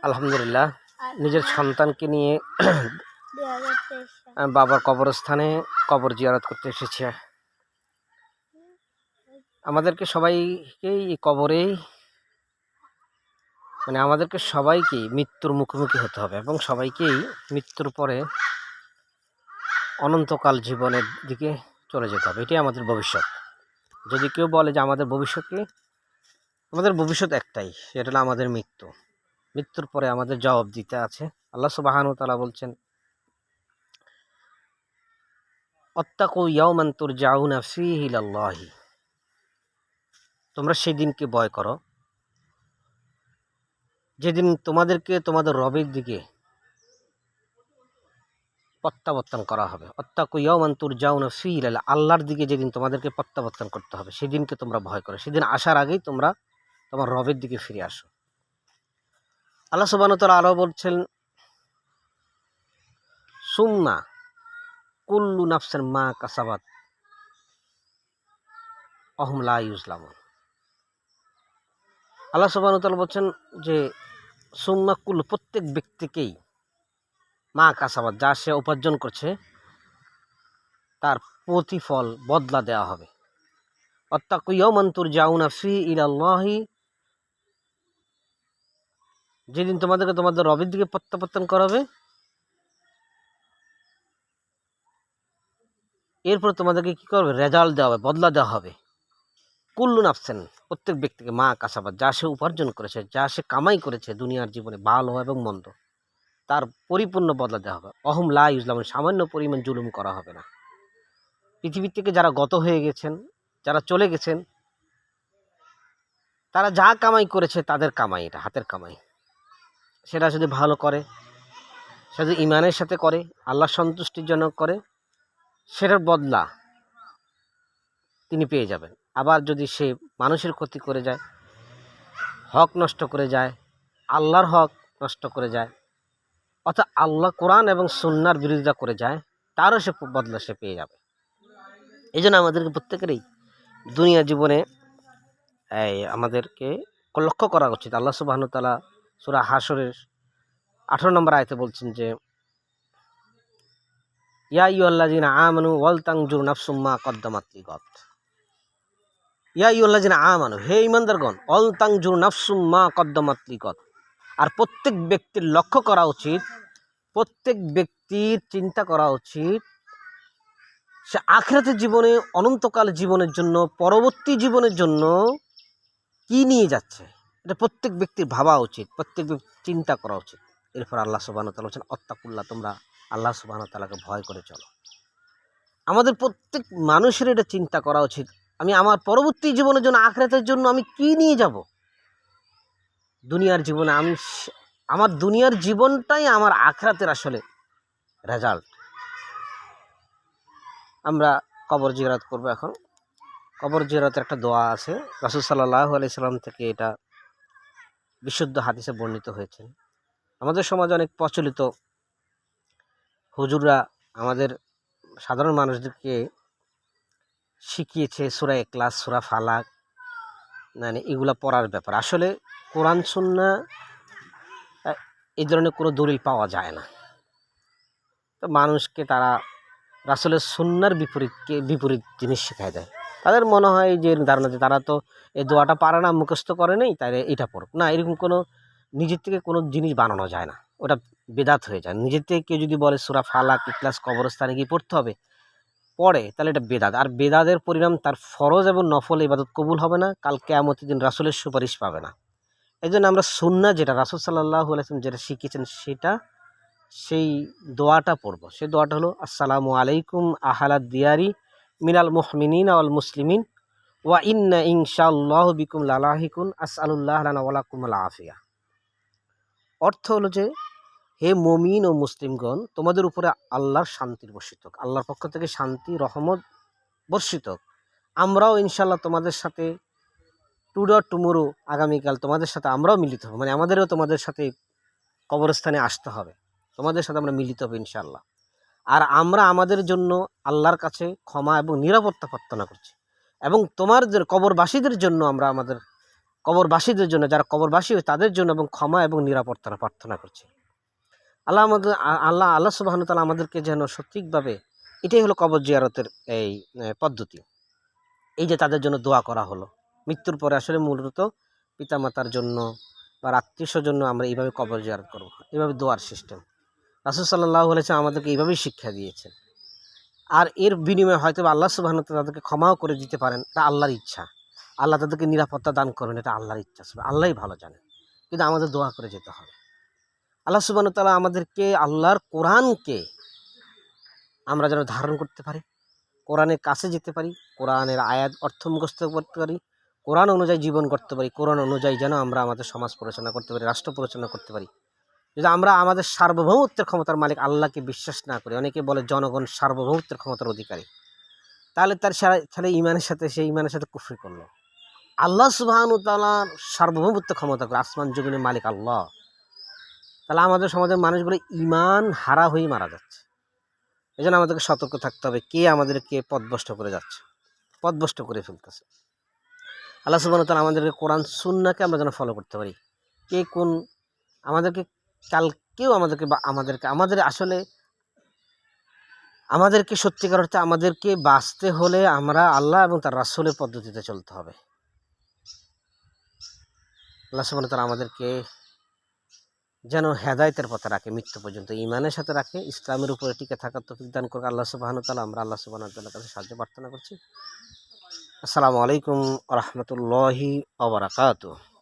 আলহামদুলিল্লাহ নিজের সন্তানকে নিয়ে বাবার কবরস্থানে কবর জিয়ারত করতে এসেছি। আমাদেরকে সবাইকেই এই কবরেই আমাদেরকে সবাইকেই মৃত্যুর মুখোমুখি হতে হবে এবং সবাইকেই মৃত্যুর পরে অনন্তকাল জীবনের দিকে চলে যেতে হবে। এটাই আমাদের ভবিষ্যৎ। যদি কেউ বলে যে আমাদের ভবিষ্যৎ কি, আমাদের ভবিষ্যৎ একটাই, সেটা হলো আমাদের মৃত্যু। মৃত্যুর পরে আমাদের জবাব দিতে আছে। আল্লাহ সুবহানাহু ওয়া তাআলা বলছেন, অত্তাকু ইয়াওমান তুরজাউনা ফীহি ইলাল্লাহি, তোমরা সেই দিনকে ভয় করো যেদিন তোমাদেরকে তোমাদের রবের দিকে প্রত্যাবর্তন করা হবে। অত্তাকু ইয়াওমান তুরজাউনা ফীহি ইলাল্লাহ, আল্লাহর দিকে যেদিন তোমাদেরকে প্রত্যাবর্তন করতে হবে, সেদিনকে তোমরা ভয় করো। সেদিন আসার আগেই তোমরা তোমার রবের দিকে ফিরে আসো। আল্লাহ সুবহানাহু ওয়া তাআলা আরো বলছেন, সুম্মা কুল্লু নাফসিন মা কাসাবাত ওয়াহুম লা ইউজলামুন। আল্লাহ সুবহানাহু ওয়া তাআলা বলছেন যে সুম্মা কুল্লু, প্রত্যেক ব্যক্তিকেই মা কাসাবাত, যা সে উপার্জন করছে তার প্রতিফল বদলা দেওয়া হবে। অত্তাকু ইয়াওমান তুরজাউনা ফীহি ইলাল্লাহি, যেদিন তোমাদেরকে তোমাদের রবের দিকে প্রত্যাবর্তন করাবে, এরপর তোমাদেরকে কি করবে? রেজাল্ট দেওয়া হবে, বদলা দেওয়া হবে। কুল্লু নাফসিন, প্রত্যেক ব্যক্তিকে মা কাসাবাত, যা সে উপার্জন করেছে, যা সে কামাই করেছে দুনিয়ার জীবনে, ভালো এবং মন্দ, তার পরিপূর্ণ বদলা দেওয়া হবে। অহুম লা ইউজলামুন, সামান্য পরিমাণ জুলুম করা হবে না। পৃথিবী থেকে যারা গত হয়ে গেছেন, যারা চলে গেছেন, তারা যা কামাই করেছে তাদের কামাই, এটা হাতের কামাই। সেটা যদি ভালো করে, সেটা যদি ইমানের সাথে করে, আল্লাহ সন্তুষ্টির জন্য করে, সেটার বদলা তিনি পেয়ে যাবেন। আবার যদি সে মানুষের ক্ষতি করে যায়, হক নষ্ট করে যায়, আল্লাহর হক নষ্ট করে যায়, অর্থাৎ আল্লাহ কোরআন এবং সুন্নাহর বিরোধিতা করে যায়, তারও সে বদলা সে পেয়ে যাবে। এই জন্য আমাদেরকে প্রত্যেকেরই দুনিয়ার জীবনে আমাদেরকে লক্ষ্য করা উচিত। আল্লাহ সুবহানাহু ওয়া তাআলা সূরা হাশরের 18 নম্বর আয়াতে বলছেন যে, ইয়া আইয়ুহাল্লাযীনা আমানু ওয়াল তানজুর নাফসুম মা কদ্দামাত লিগাদ। ইয়া আইয়ুহাল্লাযীনা আমানু, হে ঈমানদারগণ, ওয়াল তানজুর নাফসুম মা কদ্দামাত লিগাদ। আর প্রত্যেক ব্যক্তির লক্ষ্য করা উচিত, প্রত্যেক ব্যক্তির চিন্তা করা উচিত, সে আখিরাতের জীবনে, অনন্তকাল জীবনের জন্য, পরবর্তী জীবনের জন্য কি নিয়ে যাচ্ছে, এটা প্রত্যেক ব্যক্তির ভাবা উচিত, প্রত্যেক ব্যক্তির চিন্তা করা উচিত। এরপর আল্লাহ সুবহানাহু ওয়া তাআলা বলেছেন, অত্তাকুল্লাহ, তোমরা আল্লাহ সুবহানাহু ওয়া তাআলাকে ভয় করে চলো। আমাদের প্রত্যেক মানুষের এটা চিন্তা করা উচিত, আমি আমার পরবর্তী জীবনের জন্য, আখিরাতের জন্য আমি কি নিয়ে যাব। দুনিয়ার জীবনে আমি আমার দুনিয়ার জীবনটাই আমার আখিরাতের আসলে রেজাল্ট। আমরা কবর জিয়ারত করব এখন। কবর জিয়ারতের একটা দোয়া আছে, রাসূল সাল্লাল্লাহু আলাইহি সাল্লাম থেকে এটা বিশুদ্ধ হাদিসে বর্ণিত হয়েছে। আমাদের সমাজে অনেক প্রচলিত, হুজুররা আমাদের সাধারণ মানুষদেরকে শিখিয়েছে সূরা ইখলাস, সূরা ফালাক, এগুলা পড়ার ব্যাপার। আসলে কোরআন সুন্নাহ এই ধরনের কোনো দলিল পাওয়া যায় না। তো মানুষকে তারা রাসূলের সুন্নাহর বিপরীত জিনিস শেখায় দেয়। তাদের মনে হয় যে ধারণা যে তারা তো এই দোয়াটা পারে না, মুখস্থ করে নেই, তাই এটা পড়ুক না। এরকম কোনো নিজের থেকে কোনো জিনিস বানানো যায় না, ওটা বেদাত হয়ে যায়। নিজের থেকে কেউ যদি বলে সূরা ফালাক, ইখলাস কবরস্থানে গিয়ে পড়তে হবে, পড়ে, তাহলে এটা বেদাত। আর বেদাতের পরিণাম তার ফরজ এবং নফল ইবাদত কবুল হবে না, কাল কিয়ামতের দিন রাসূলের সুপারিশ পাবে না। এই জন্য আমরা সুন্নাহ, যেটা রাসূল সাল্লাল্লাহু আলাইহি ওয়াসাল্লাম যেটা শিখিয়েছেন, সেটা, সেই দোয়াটা পড়ব। সেই দোয়াটা হলো, আসসালামু আলাইকুম আহলাদ দিয়ারি মিনাল মুহমিনিনা ওয়াল মুসলিমিন ওয়া ইন্না ইনশাআল্লাহু বিকুম লালাহিকুন আসআলুল্লাহ লানা ওয়া লাকুমুল আফিয়া। অর্থ হলো যে, হে মুমিন ও মুসলিমগণ, তোমাদের উপরে আল্লাহর শান্তির বর্ষিত হোক, আল্লাহর পক্ষ থেকে শান্তি রহমত বর্ষিত হোক। আমরাও ইনশাআল্লাহ তোমাদের সাথে টুমোরো, আগামীকাল তোমাদের সাথে আমরাও মিলিত হব, আমাদেরও তোমাদের সাথে কবরস্থানে আসতে হবে, তোমাদের সাথে আমরা মিলিত হব ইনশাআল্লাহ। আর আমরা আমাদের জন্য আল্লাহর কাছে ক্ষমা এবং নিরাপত্তা প্রার্থনা করছি, এবং তোমার কবরবাসীদের জন্য আমরা আমাদের কবরবাসীদের জন্য, যারা কবরবাসী হয় তাদের জন্য, এবং ক্ষমা এবং নিরাপত্তা প্রার্থনা করছি। আল্লাহ সুবহানাহু ওয়া তাআলা আমাদেরকে যেন সঠিকভাবে, এটাই হলো কবর জিয়ারতের এই পদ্ধতি। এই যে তাদের জন্য দোয়া করা হলো মৃত্যুর পরে, আসলে মূলত পিতামাতার জন্য বা আত্মীয়র জন্য আমরা এইভাবে কবর জিয়ারত করবো, এইভাবে দোয়ার সিস্টেম। রাসূল সাল্লাল্লাহু আলাইহি ওয়াসাল্লাম আমাদেরকে এইভাবেই শিক্ষা দিয়েছেন। আর এর বিনিময়ে হয়তো আল্লাহ সুবহানাহু ওয়া তাআলা তাদেরকে ক্ষমাও করে দিতে পারেন, এটা আল্লাহর ইচ্ছা। আল্লাহ তাদেরকে নিরাপত্তা দান করবেন, এটা আল্লাহর ইচ্ছা, আল্লাহই ভালো জানেন। কিন্তু আমাদের দোয়া করে যেতে হবে। আল্লাহ সুবহানাহু ওয়া তাআলা আমাদেরকে আল্লাহর কোরআনকে আমরা যেন ধারণ করতে পারি, কোরআনের কাছে যেতে পারি, কোরআনের আয়াত অর্থ মুখস্থ করতে পারি, কোরআন অনুযায়ী জীবন করতে পারি, কোরআন অনুযায়ী যেন আমরা আমাদের সমাজ পরিচালনা করতে পারি, রাষ্ট্র পরিচালনা করতে পারি। যদি আমরা আমাদের সার্বভৌমত্বের ক্ষমতার মালিক আল্লাহকে বিশ্বাস না করি, অনেকে বলে জনগণ সার্বভৌমত্বের ক্ষমতার অধিকারী, তাহলে তার ছেলে ইমানের সাথে, সেই ইমানের সাথে কুফরি করলো। আল্লাহ সুবহানাহু ওয়া তাআলার সার্বভৌমত্ব ক্ষমতা করে, আসমান জমিনের মালিক আল্লাহ। তাহলে আমাদের সমাজের মানুষগুলো ইমান হারা হয়ে মারা যাচ্ছে। এই জন্য আমাদেরকে সতর্ক থাকতে হবে, কে আমাদেরকে পথভ্রষ্ট করে যাচ্ছে, পথভ্রষ্ট করে ফেলতেছে। আল্লাহ সুবহানাহু ওয়া তাআলা আমাদেরকে কোরআন সুন্নাহকে আমরা যেন ফলো করতে পারি। কে কোন আমাদেরকে কালকেও আমাদেরকে সত্যিকার অর্থে আমাদেরকে বাঁচতে হলে আমরা আল্লাহ এবং তার রাসূলের পদ্ধতিতে চলতে হবে। আল্লাহ সুবহানাহু ওয়া তাআলা আমাদেরকে যেন হেদায়েতের পথে রাখে, মৃত্যু পর্যন্ত ইমানের সাথে রাখে, ইসলামের উপরে টিকে থাকার তৌফিক দান করে আল্লাহ সুবহানাহু ওয়া তাআলা। আমরা আল্লাহ সুবহানাহু ওয়া তাআলার কাছে সাহায্য প্রার্থনা করছি। আসসালামু আলাইকুম ওয়া রাহমাতুল্লাহি ওয়া বারাকাতুহু।